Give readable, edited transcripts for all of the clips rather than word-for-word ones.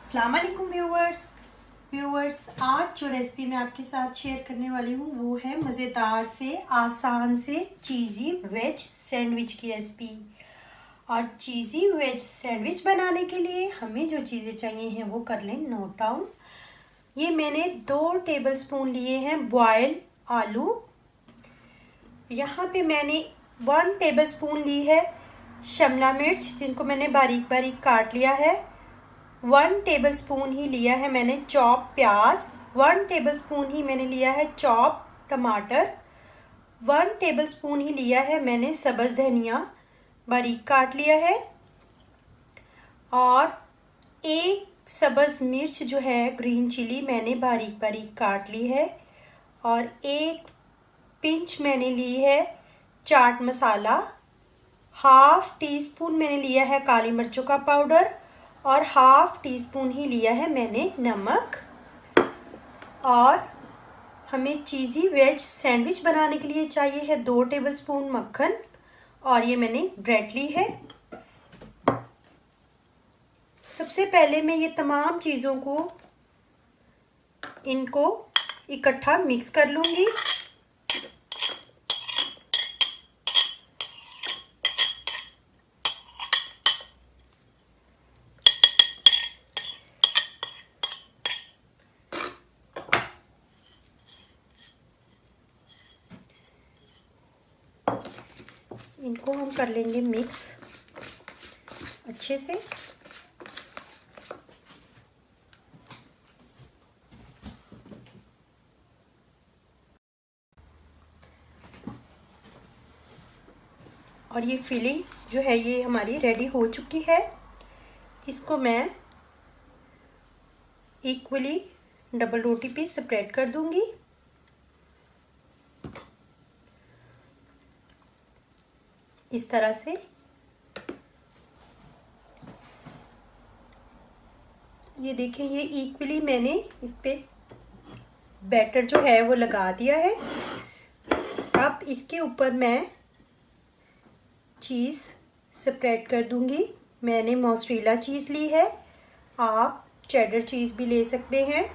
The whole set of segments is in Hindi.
अस्सलाम वालेकुम व्यूवर्स आज जो रेसिपी मैं आपके साथ शेयर करने वाली हूँ वो है मज़ेदार से आसान से चीज़ी वेज सैंडविच की रेसिपी। और चीज़ी वेज सैंडविच बनाने के लिए हमें जो चीज़ें चाहिए हैं वो कर लें नोट डाउन। ये मैंने 2 टेबलस्पून लिए हैं बॉयल आलू। यहाँ पे मैंने 1 टेबलस्पून ली है शिमला मिर्च जिनको मैंने बारीक बारीक काट लिया है। 1 टेबलस्पून ही लिया है मैंने चॉप प्याज। 1 टेबलस्पून ही मैंने लिया है चॉप टमाटर। 1 टेबलस्पून ही लिया है मैंने सब्ज़ धनिया बारीक काट लिया है। और 1 सब्ज़ मिर्च जो है ग्रीन चिली मैंने बारीक बारीक काट ली है। और 1 पिंच मैंने ली है chaat masala. Half tea spoon मैंने लिया है काली मिर्चों का पाउडर और हाफ टी स्पून ही लिया है मैंने नमक। और हमें चीज़ी वेज सैंडविच बनाने के लिए चाहिए है 2 टेबलस्पून मक्खन। और ये मैंने ब्रेड ली है। सबसे पहले मैं ये तमाम चीज़ों को इनको इकट्ठा मिक्स कर लूँगी। इनको हम कर लेंगे मिक्स अच्छे से। और ये फिलिंग जो है ये हमारी रेडी हो चुकी है। इसको मैं इक्वली डबल रोटी पे स्प्रेड कर दूंगी। इस तरह से ये देखें, ये इक्वली मैंने इस पे बैटर जो है वो लगा दिया है। अब इसके ऊपर मैं चीज़ स्प्रेड कर दूंगी। मैंने मोज़रेला चीज़ ली है, आप चेडर चीज़ भी ले सकते हैं।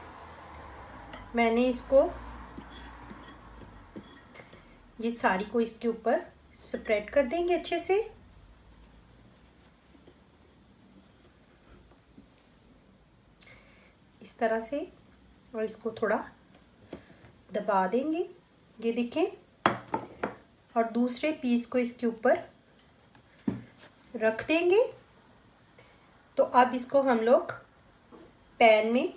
मैंने इसको ये सारी को इसके ऊपर स्प्रेड कर देंगे अच्छे से। इस तरह से और इसको थोड़ा दबा देंगे, ये देखें। और दूसरे पीस को इसके ऊपर रख देंगे। तो अब इसको हम लोग पैन में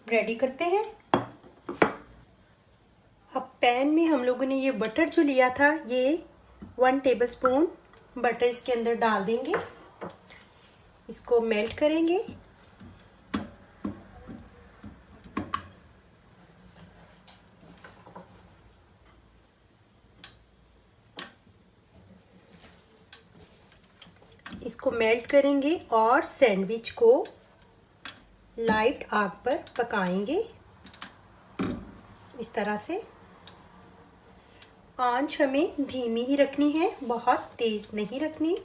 रेडी करते हैं। अब पैन में हम लोगों ने ये बटर जो लिया था ये 1 टेबलस्पून बटर इसके अंदर डाल देंगे। इसको मेल्ट करेंगे। इसको मेल्ट करेंगे और सैंडविच को लाइट आग पर पकाएंगे इस तरह से। आंच हमें धीमी ही रखनी है, बहुत तेज नहीं रखनी।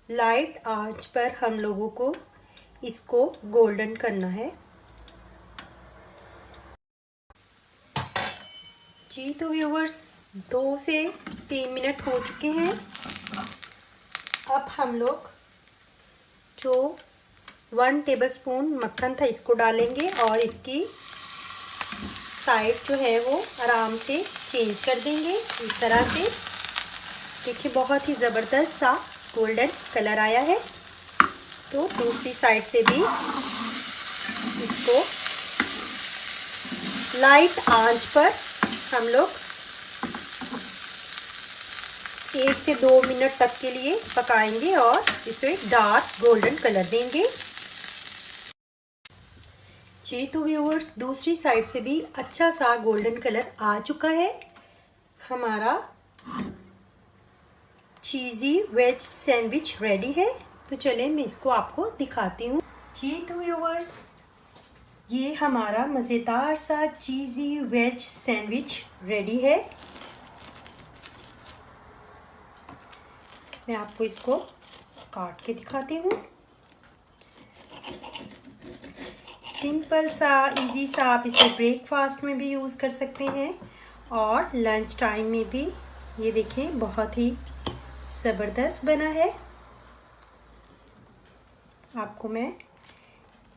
लाइट आंच पर हम लोगों को इसको गोल्डन करना है। जी तो व्यूवर्स 2 से 3 मिनट हो चुके हैं। अब हम लोग जो 1 टेबलस्पून मक्खन था इसको डालेंगे और इसकी साइड जो है वो आराम से चेंज कर देंगे इस तरह से। देखिए बहुत ही ज़बरदस्त सा गोल्डन कलर आया है। तो दूसरी साइड से भी इसको लाइट आंच पर हम लोग 1 से 2 मिनट तक के लिए पकाएंगे और इसे डार्क गोल्डन कलर देंगे। जी तो व्यूअर्स दूसरी साइड से भी अच्छा सा गोल्डन कलर आ चुका है। हमारा चीज़ी वेज सैंडविच रेडी है। तो चलें मैं इसको आपको दिखाती हूँ। जी तो व्यूअर्स ये हमारा मज़ेदार सा चीज़ी वेज सैंडविच रेडी है। मैं आपको इसको काट के दिखाती हूँ। सिंपल सा इजी सा, आप इसे ब्रेकफास्ट में भी यूज़ कर सकते हैं और लंच टाइम में भी। ये देखें बहुत ही ज़बरदस्त बना है। आपको मैं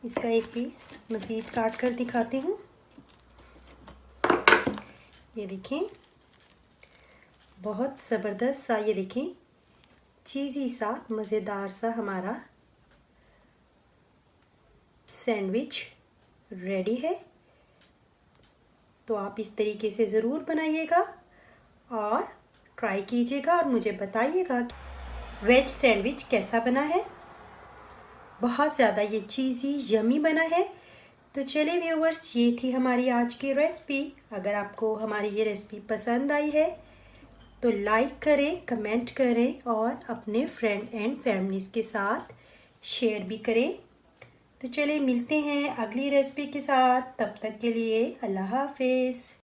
इसका एक पीस मज़ीद काट कर दिखाती हूँ। ये देखें बहुत ज़बरदस्त सा, ये देखें चीज़ी सा मज़ेदार सा हमारा सैंडविच रेडी है। तो आप इस तरीके से ज़रूर बनाइएगा और ट्राई कीजिएगा और मुझे बताइएगा वेज सैंडविच कैसा बना है। बहुत ज़्यादा ये चीज़ी यमी बना है। तो चलिए व्यूवर्स, ये थी हमारी आज की रेसिपी। अगर आपको हमारी ये रेसिपी पसंद आई है तो लाइक करें, कमेंट करें और अपने फ्रेंड एंड फैमिलीज़ के साथ शेयर भी करें। तो चलिए मिलते हैं अगली रेसिपी के साथ। तब तक के लिए अल्लाह हाफिज़।